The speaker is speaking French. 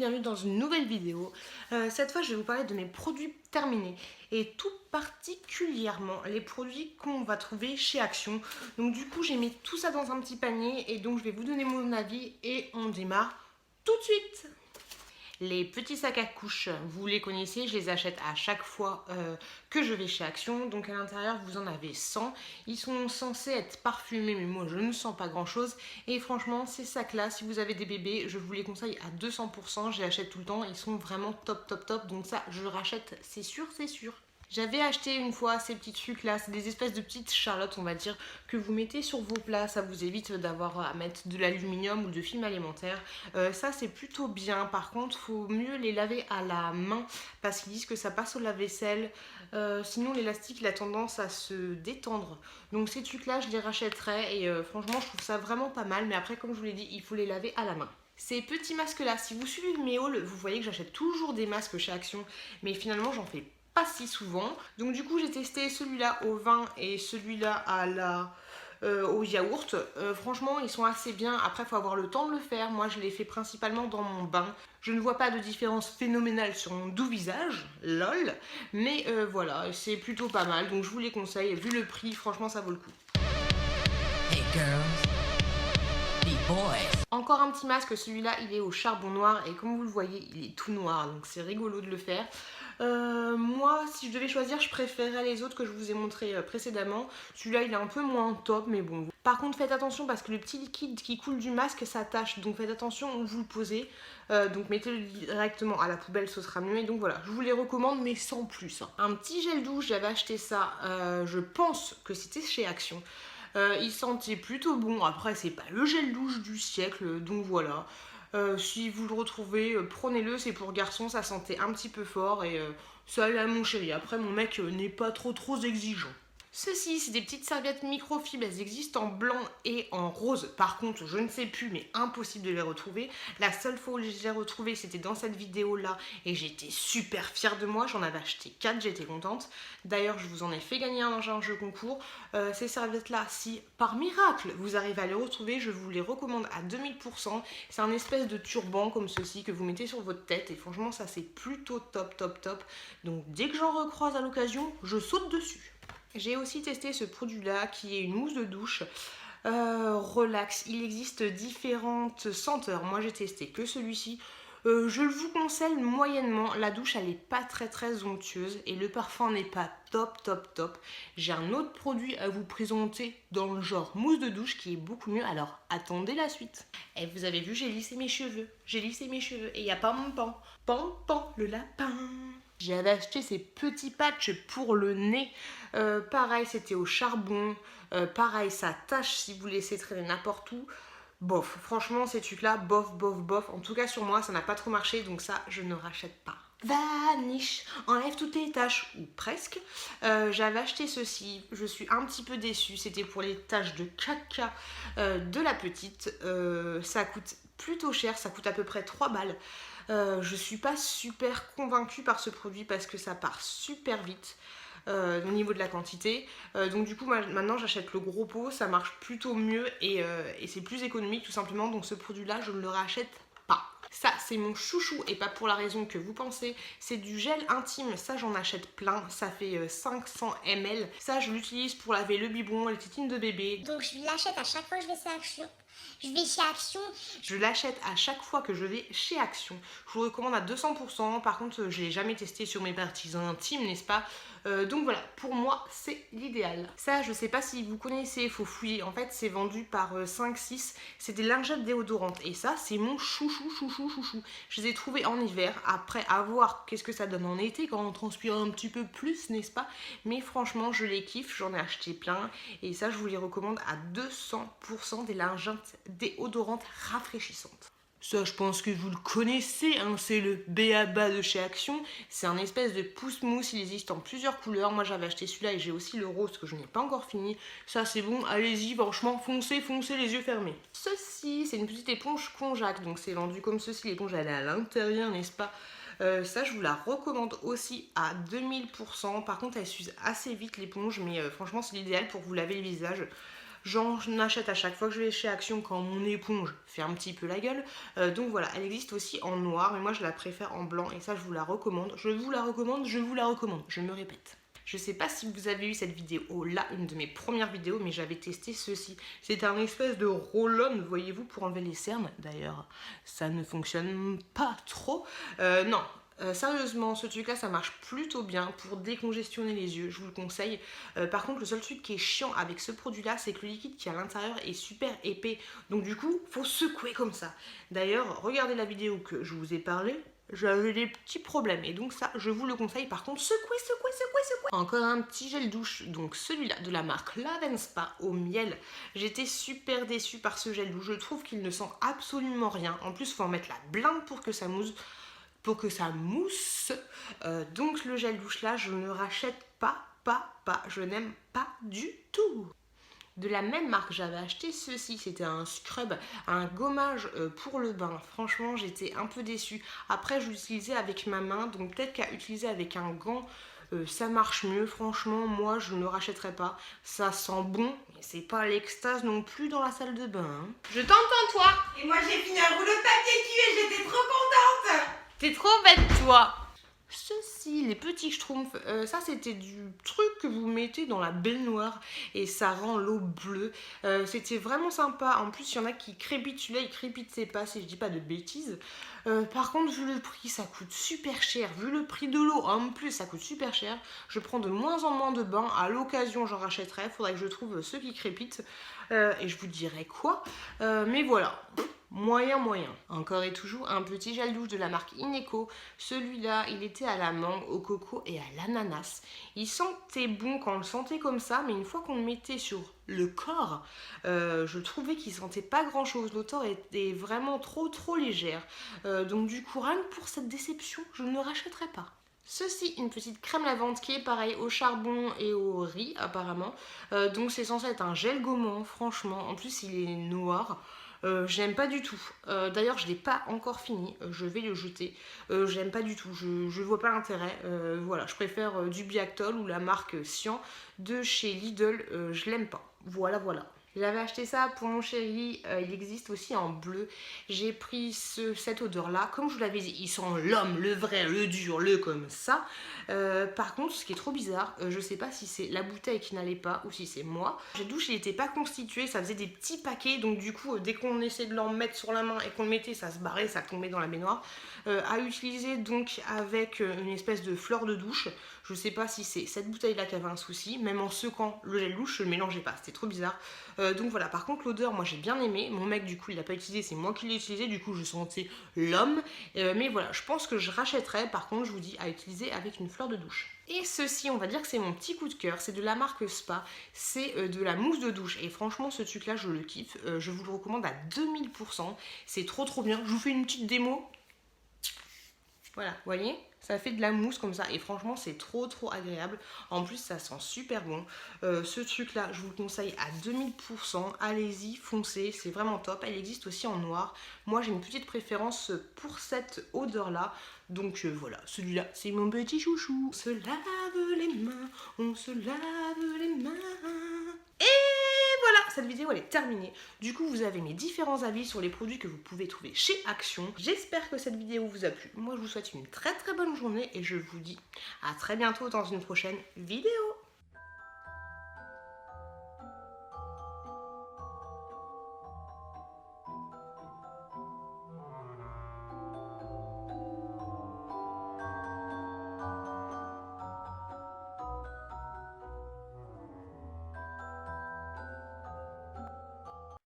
bienvenue dans une nouvelle vidéo. Cette fois je vais vous parler de mes produits terminés et tout particulièrement les produits qu'on va trouver chez Action. Donc du coup j'ai mis tout ça dans un petit panier et donc je vais vous donner mon avis et on démarre tout de suite. Les petits sacs à couches, vous les connaissez, je les achète à chaque fois que je vais chez Action. Donc à l'intérieur, vous en avez 100. Ils sont censés être parfumés, mais moi je ne sens pas grand chose. Et franchement, ces sacs-là, si vous avez des bébés, je vous les conseille à 200%. Je les achète tout le temps, ils sont vraiment top, top, top. Donc ça, je le rachète, c'est sûr, c'est sûr. J'avais acheté une fois ces petits trucs là, c'est des espèces de petites charlottes on va dire que vous mettez sur vos plats, ça vous évite d'avoir à mettre de l'aluminium ou de film alimentaire. Ça c'est plutôt bien, par contre faut mieux les laver à la main parce qu'ils disent que ça passe au lave-vaisselle, sinon l'élastique il a tendance à se détendre. Donc ces trucs là je les rachèterais et franchement je trouve ça vraiment pas mal, mais après comme je vous l'ai dit il faut les laver à la main. Ces petits masques là, si vous suivez mes hauls, vous voyez que j'achète toujours des masques chez Action, mais finalement j'en fais pas si souvent. Donc du coup j'ai testé celui-là au vin et celui-là au yaourt. Franchement ils sont assez bien. Après il faut avoir le temps de le faire. Moi je l'ai fait principalement dans mon bain. Je ne vois pas de différence phénoménale sur mon doux visage, lol. Mais voilà, c'est plutôt pas mal. Donc je vous les conseille. Vu le prix, franchement ça vaut le coup. Hey girls, be boys. Encore un petit masque, celui-là il est au charbon noir et comme vous le voyez il est tout noir donc c'est rigolo de le faire. Moi si je devais choisir je préférerais les autres que je vous ai montré précédemment. Celui-là il est un peu moins top mais bon. Par contre faites attention parce que le petit liquide qui coule du masque ça tâche, donc faites attention où vous le posez. Donc mettez-le directement à la poubelle, ce sera mieux. Et donc voilà, je vous les recommande mais sans plus. Un petit gel douche, j'avais acheté ça, je pense que c'était chez Action. Il sentait plutôt bon, après c'est pas le gel douche du siècle, donc voilà. Si vous le retrouvez, prenez-le, c'est pour garçon, ça sentait un petit peu fort et ça allait à mon chéri. Après mon mec n'est pas trop exigeant. Ceci, c'est des petites serviettes microfibres, elles existent en blanc et en rose. Par contre, je ne sais plus, mais impossible de les retrouver. La seule fois où je les ai retrouvées, c'était dans cette vidéo-là et j'étais super fière de moi. J'en avais acheté 4, j'étais contente. D'ailleurs, je vous en ai fait gagner un dans un jeu concours. Ces serviettes-là, si par miracle vous arrivez à les retrouver, je vous les recommande à 2000%. C'est un espèce de turban comme ceci que vous mettez sur votre tête et franchement, ça c'est plutôt top, top, top. Donc dès que j'en recroise à l'occasion, je saute dessus. J'ai aussi testé ce produit-là qui est une mousse de douche relax. Il existe différentes senteurs. Moi j'ai testé que celui-ci. Je vous conseille moyennement. La douche elle n'est pas très onctueuse et le parfum n'est pas top. J'ai un autre produit à vous présenter dans le genre mousse de douche qui est beaucoup mieux. Alors attendez la suite. Et vous avez vu, j'ai lissé mes cheveux. Et il n'y a pas mon pan. Pan, le lapin. J'avais acheté ces petits patchs pour le nez. Pareil, c'était au charbon. Pareil, ça tâche si vous laissez traîner n'importe où. Bof, franchement, ces trucs-là, bof. En tout cas, sur moi, ça n'a pas trop marché, donc ça, je ne rachète pas. Vanish, enlève toutes les taches, ou presque. J'avais acheté ceci, je suis un petit peu déçue. C'était pour les taches de caca de la petite. Ça coûte plutôt cher, ça coûte à peu près 3 balles. Je suis pas super convaincue par ce produit parce que ça part super vite au niveau de la quantité. Donc du coup maintenant j'achète le gros pot, ça marche plutôt mieux et c'est plus économique tout simplement. Donc ce produit là je ne le rachète pas. Ça c'est mon chouchou et pas pour la raison que vous pensez. C'est du gel intime, ça j'en achète plein, ça fait 500 ml. Ça je l'utilise pour laver le biberon, les tétines de bébé. Donc je l'achète à chaque fois que je vais chez Action. Je l'achète à chaque fois que je vais chez Action. Je vous le recommande à 200%. Par contre, je ne l'ai jamais testé sur mes parties intimes, n'est-ce pas? Donc voilà, pour moi, c'est l'idéal. Ça, je sais pas si vous connaissez, il faut fouiller. En fait, c'est vendu par 5-6. C'est des lingettes déodorantes. Et ça, c'est mon chouchou. Je les ai trouvés en hiver. Après, à voir qu'est-ce que ça donne en été quand on transpire un petit peu plus, n'est-ce pas? Mais franchement, je les kiffe. J'en ai acheté plein. Et ça, je vous les recommande à 200%, des lingettes déodorantes rafraîchissantes. Ça, je pense que vous le connaissez, hein, c'est le B.A.B.A. de chez Action. C'est un espèce de pousse-mousse, il existe en plusieurs couleurs. Moi, j'avais acheté celui-là et j'ai aussi le rose que je n'ai pas encore fini. Ça, c'est bon, allez-y, franchement, foncez les yeux fermés. Ceci, c'est une petite éponge Conjac, donc c'est vendu comme ceci. L'éponge, elle est à l'intérieur, n'est-ce pas? Ça, je vous la recommande aussi à 2000%. Par contre, elle s'use assez vite l'éponge, mais franchement, c'est l'idéal pour vous laver le visage. J'en achète à chaque fois que je vais chez Action quand mon éponge fait un petit peu la gueule. Donc voilà, elle existe aussi en noir, mais moi je la préfère en blanc et ça je vous la recommande. Je vous la recommande, je vous la recommande, je me répète. Je sais pas si vous avez eu cette vidéo là, une de mes premières vidéos, mais j'avais testé ceci. C'est un espèce de roll-on, voyez-vous, pour enlever les cernes. D'ailleurs, ça ne fonctionne pas trop. Non. Sérieusement, ce truc là ça marche plutôt bien pour décongestionner les yeux, je vous le conseille. Par contre, le seul truc qui est chiant avec ce produit là, c'est que le liquide qui est à l'intérieur est super épais, donc du coup faut secouer comme ça. D'ailleurs, regardez la vidéo que je vous ai parlé, j'avais des petits problèmes et donc ça je vous le conseille. Par contre, secouez, secouez, secouez, secouez. Encore un petit gel douche, donc celui-là de la marque Love & Spa au miel. J'étais super déçue par ce gel douche, je trouve qu'il ne sent absolument rien. En plus, il faut en mettre la blinde pour que ça mousse. Donc le gel douche là, je ne rachète pas, je n'aime pas du tout. De la même marque, j'avais acheté ceci, c'était un scrub, un gommage pour le bain. Franchement, j'étais un peu déçue. Après, je l'utilisais avec ma main, donc peut-être qu'à utiliser avec un gant, ça marche mieux. Franchement, moi, je ne rachèterai pas. Ça sent bon, mais c'est pas l'extase non plus dans la salle de bain. Hein. Je t'entends, toi. Et moi j'ai fini un rouleau de papier cul et j'étais trop contente. T'es trop bête, toi. Ceci, les petits schtroumpfs, ça c'était du truc que vous mettez dans la baignoire et ça rend l'eau bleue. C'était vraiment sympa. En plus, il y en a qui crépitent, celui-là il crépite ses pas, si je dis pas de bêtises. Par contre, vu le prix, ça coûte super cher. Vu le prix de l'eau, en plus, ça coûte super cher. Je prends de moins en moins de bains. À l'occasion, j'en rachèterai. Faudrait que je trouve ceux qui crépitent. Et je vous dirai quoi. Mais voilà. Moyen. Encore et toujours un petit gel douche de la marque Ineco. Celui-là, il était à la mangue, au coco et à l'ananas. Il sentait bon quand on le sentait comme ça, mais une fois qu'on le mettait sur le corps, je trouvais qu'il sentait pas grand-chose. L'odeur était vraiment trop légère. Donc du coup, rien que pour cette déception, je ne le rachèterai pas. Ceci, une petite crème lavande qui est pareil au charbon et au riz apparemment. Donc c'est censé être un gel gommant, franchement. En plus, il est noir. J'aime pas du tout. D'ailleurs, je l'ai pas encore fini. Je vais le jeter. J'aime pas du tout. Je vois pas l'intérêt. Voilà, je préfère du Biactol ou la marque Sian de chez Lidl. Je l'aime pas. Voilà. J'avais acheté ça pour mon chéri, il existe aussi en bleu. J'ai pris cette odeur-là, comme je vous l'avais dit, il sent l'homme, le vrai, le dur, le comme ça. Par contre, ce qui est trop bizarre, je sais pas si c'est la bouteille qui n'allait pas ou si c'est moi. Le douche, il n'était pas constitué, ça faisait des petits paquets, donc du coup, dès qu'on essayait de l'en mettre sur la main et qu'on le mettait, ça se barrait, ça tombait dans la baignoire. À utiliser donc avec une espèce de fleur de douche. Je sais pas si c'est cette bouteille-là qui avait un souci, même en secouant le gel douche, je le mélangeais pas, c'était trop bizarre. Donc voilà, par contre l'odeur, moi j'ai bien aimé. Mon mec du coup il l'a pas utilisé, c'est moi qui l'ai utilisé, du coup je sentais l'homme. Mais voilà, je pense que je rachèterai, par contre je vous dis à utiliser avec une fleur de douche. Et ceci, on va dire que c'est mon petit coup de cœur, c'est de la marque Spa, c'est de la mousse de douche. Et franchement ce truc là je le kiffe, je vous le recommande à 2000%, c'est trop bien. Je vous fais une petite démo. Voilà, vous voyez, ça fait de la mousse comme ça et franchement c'est trop agréable. En plus ça sent super bon. Ce truc là je vous le conseille à 2000%. Allez-y, foncez, c'est vraiment top. Elle existe aussi en noir. Moi j'ai une petite préférence pour cette odeur là. Donc voilà, celui-là c'est mon petit chouchou. On se lave les mains, on se lave les mains. Et voilà, cette vidéo elle est terminée. Du coup vous avez mes différents avis sur les produits que vous pouvez trouver chez Action. J'espère que cette vidéo vous a plu. Moi je vous souhaite une très bonne journée et je vous dis à très bientôt dans une prochaine vidéo.